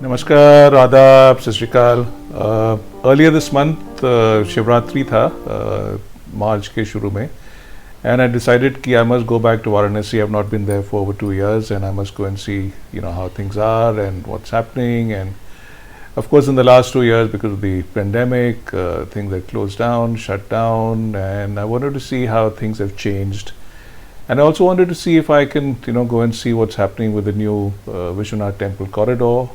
नमस्कार, आदाब, सत श्री अकाल। अर्लियर दिस मंथ शिवरात्रि था मार्च के शुरू में, and I decided कि I must go back to Varanasi. I've not been there for over 2 years, and I must go and see, how things are and what's happening. And of course, in the last 2 years, because of the pandemic, things had closed down, shut down, and I wanted to see how things have changed. And I also wanted to see if I can, go and see what's happening with the new Vishwanath Temple corridor,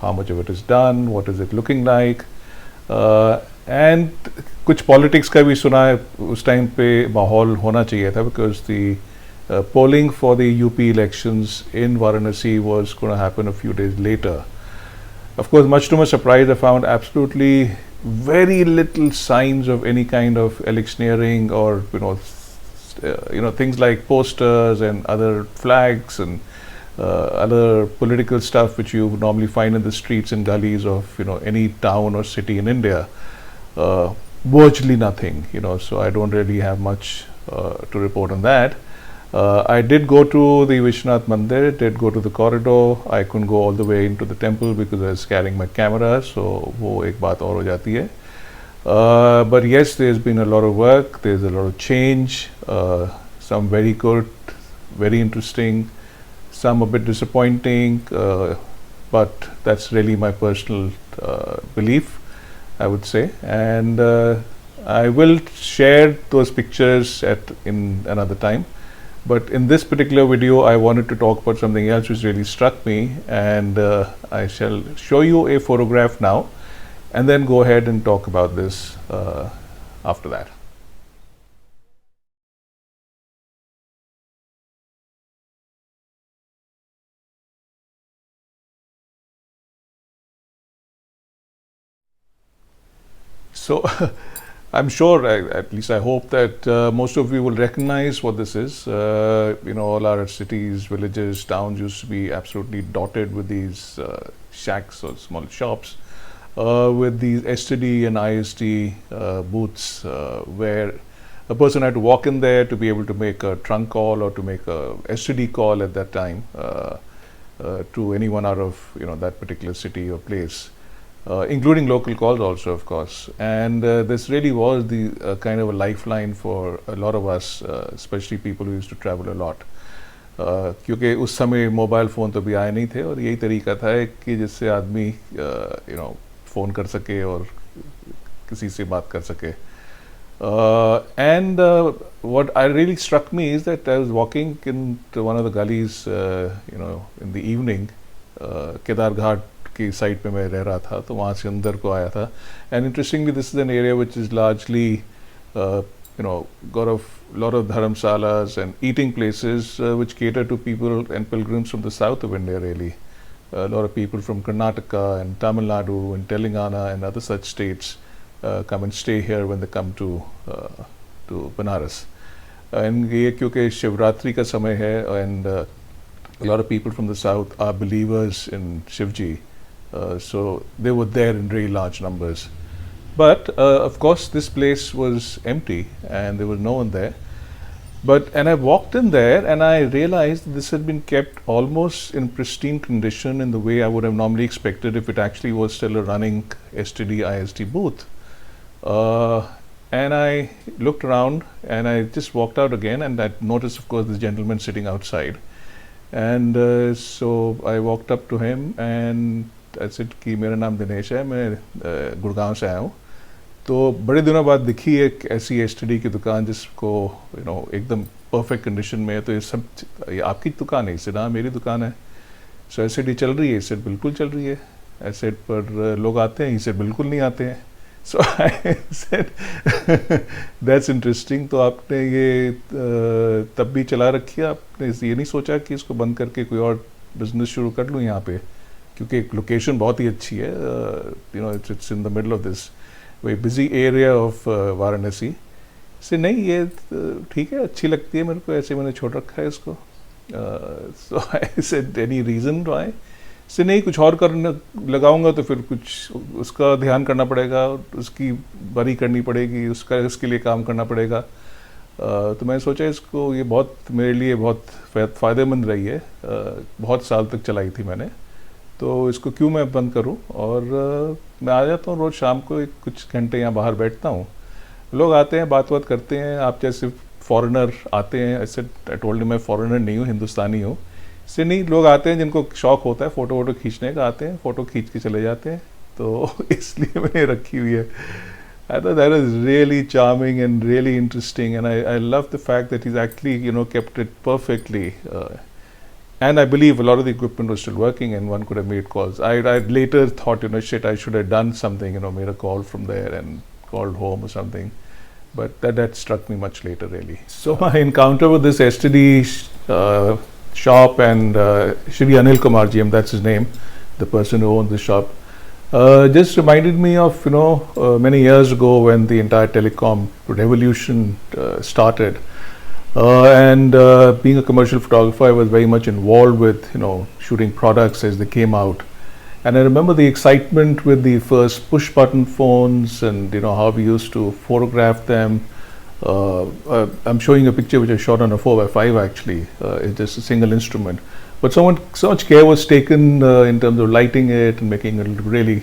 how much of it is done, what is it looking like. And कुछ politics का भी सुना है, उस time पे माहौल होना चाहिए था, because the polling for the UP elections in Varanasi was going to happen a few days later. Of course, much to my surprise, I found absolutely very little signs of any kind of electioneering or things like posters and other flags and other political stuff which you normally find in the streets and gullies of any town or city in India. Virtually nothing, so I don't really have much to report on that. I did go to the Vishwanath Mandir, did go to the corridor. I couldn't go all the way into the temple because I was carrying my camera, so वो एक बात और हो जाती है. But yes, there's been a lot of work, there's a lot of change, some very good, very interesting, some a bit disappointing, but that's really my personal belief, I would say. And I will share those pictures in another time. But in this particular video, I wanted to talk about something else which really struck me, and I shall show you a photograph now and then go ahead and talk about this after that. So I'm sure, at least I hope that most of you will recognize what this is. All our cities, villages, towns used to be absolutely dotted with these shacks or small shops with these STD and ISD booths where a person had to walk in there to be able to make a trunk call or to make a STD call at that time to anyone out of that particular city or place. Including local calls also, of course. And this really was the kind of a lifeline for a lot of us, especially people who used to travel a lot. क्योंकि उस समय mobile phone तो भी आए नहीं थे, और यही तरीका था कि जिससे आदमी फ़ोन कर सके और किसी से बात कर सके. And what I really struck me is that I was walking into one of the gullies, in the evening, Kedar घाट की साइड पे मैं रह रहा था, तो वहाँ से अंदर को आया था. And interestingly this is an area which is largely got a lot of dharamsalas and eating places which cater to people and pilgrims from the south of India, really. A lot of people from Karnataka and Tamil Nadu and Telangana and other such states come and stay here when they come to Banaras. And ये क्योंकि शिवरात्रि का समय है, and a lot of people from the south are believers in Shivji. So they were there in very large numbers. But of course this place was empty and there was no one there. And I walked in there and I realized this had been kept almost in pristine condition in the way I would have normally expected if it actually was still a running STD ISD booth. And I looked around and I just walked out again, and I noticed, of course, this gentleman sitting outside. And so I walked up to him and I said कि मेरा नाम दिनेश है, मैं गुड़गांव से आया हूँ. तो बड़े दिनों बाद दिखी एक ऐसी STD की दुकान जिसको एकदम परफेक्ट कंडीशन में है. तो ये आपकी दुकान है? इससे ना मेरी दुकान है. सो STD चल रही है? इससे बिल्कुल चल रही है. ऐसे पर लोग आते हैं? इससे बिल्कुल नहीं आते हैं. सो आई सेड दैट्स इंटरेस्टिंग. तो आपने ये तब भी चला रखी है? आपने ये नहीं सोचा कि इसको बंद करके कोई और बिजनेस शुरू कर लूँ यहाँ पे? क्योंकि लोकेशन बहुत ही अच्छी है. It's in the middle of this very busy area of Varanasi. से नहीं, ये ठीक है, अच्छी लगती है मेरे को, ऐसे मैंने छोड़ रखा है इसको. So I said any reason why? से नहीं, कुछ और करने लगाऊंगा तो फिर कुछ उसका ध्यान करना पड़ेगा, उसकी बरी करनी पड़ेगी, उसके लिए काम करना पड़ेगा. तो मैंने सोचा इसको, ये बहुत मेरे लिए बहुत फ़ायदेमंद रही है. बहुत साल तक चलाई थी मैंने. तो इसको क्यों मैं बंद करूं। और मैं आ जाता हूँ रोज़ शाम को, कुछ घंटे यहाँ बाहर बैठता हूँ, लोग आते हैं, बात बात करते हैं। आप जैसे फॉरेनर आते हैं, ऐसे आई टोल्ड मैं फॉरेनर नहीं हूँ, हिंदुस्तानी हूँ, इससे नहीं, लोग आते हैं जिनको शौक होता है फ़ोटो वोटो खींचने का, आते हैं फ़ोटो खींच के चले जाते हैं, तो इसलिए मैंने रखी हुई है। I thought that is really charming and really interesting, and I love the fact that he's actually, kept it perfectly. And I believe a lot of the equipment was still working and one could have made calls. I later thought, shit, I should have done something, made a call from there and called home or something. But that struck me much later, really. So my encounter with this STD shop and Shri Anil Kumar GM, that's his name, the person who owned the shop, just reminded me of many years ago when the entire telecom revolution started. And being a commercial photographer, I was very much involved with shooting products as they came out. And I remember the excitement with the first push button phones and how we used to photograph them. I'm showing a picture which I shot on a 4x5 actually. It's just a single instrument. But so much care was taken in terms of lighting it and making it really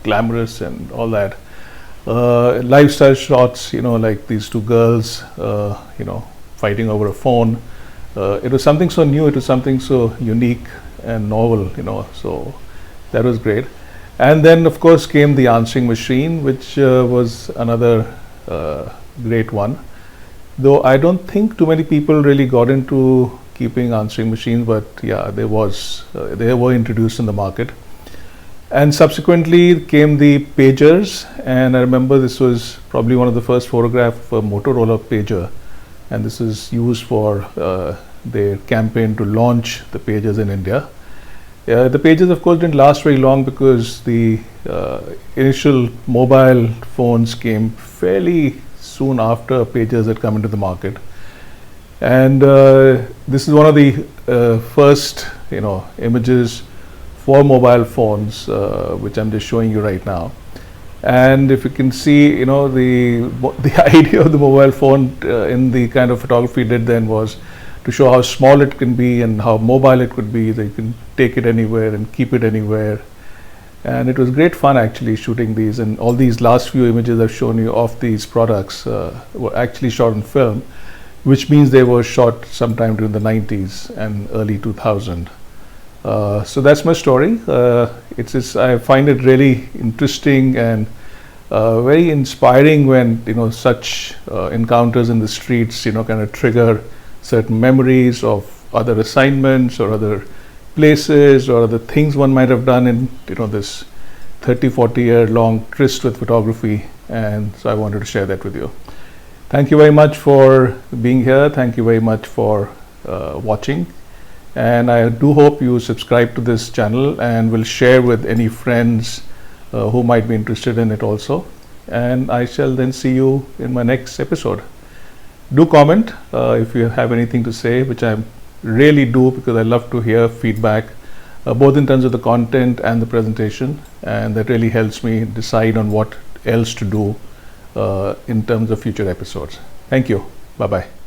glamorous and all that. Lifestyle shots, like these two girls, fighting over a phone. It was something so new, it was something so unique and novel, so that was great. And then of course came the answering machine, which was another great one. Though I don't think too many people really got into keeping answering machines, but yeah, they were introduced in the market. And subsequently came the pagers, and I remember this was probably one of the first photographs of a Motorola pager, and this is used for their campaign to launch the pagers in India. The pagers of course didn't last very long because the initial mobile phones came fairly soon after pagers had come into the market. And this is one of the first images for mobile phones, which I'm just showing you right now. And if you can see, the idea of the mobile phone in the kind of photography did then was to show how small it can be and how mobile it could be, that you can take it anywhere and keep it anywhere. And it was great fun actually shooting these, and all these last few images I've shown you of these products were actually shot on film, which means they were shot sometime during the 90s and early 2000. So that's my story. I find it really interesting and very inspiring when such encounters in the streets kind of trigger certain memories of other assignments or other places or other things one might have done in this 30-40 year long tryst with photography. And so I wanted to share that with you. Thank you very much for being here. Thank you very much for watching. And I do hope you subscribe to this channel and will share with any friends who might be interested in it also. And I shall then see you in my next episode. Do comment if you have anything to say, which I really do, because I love to hear feedback, both in terms of the content and the presentation. And that really helps me decide on what else to do in terms of future episodes. Thank you. Bye-bye.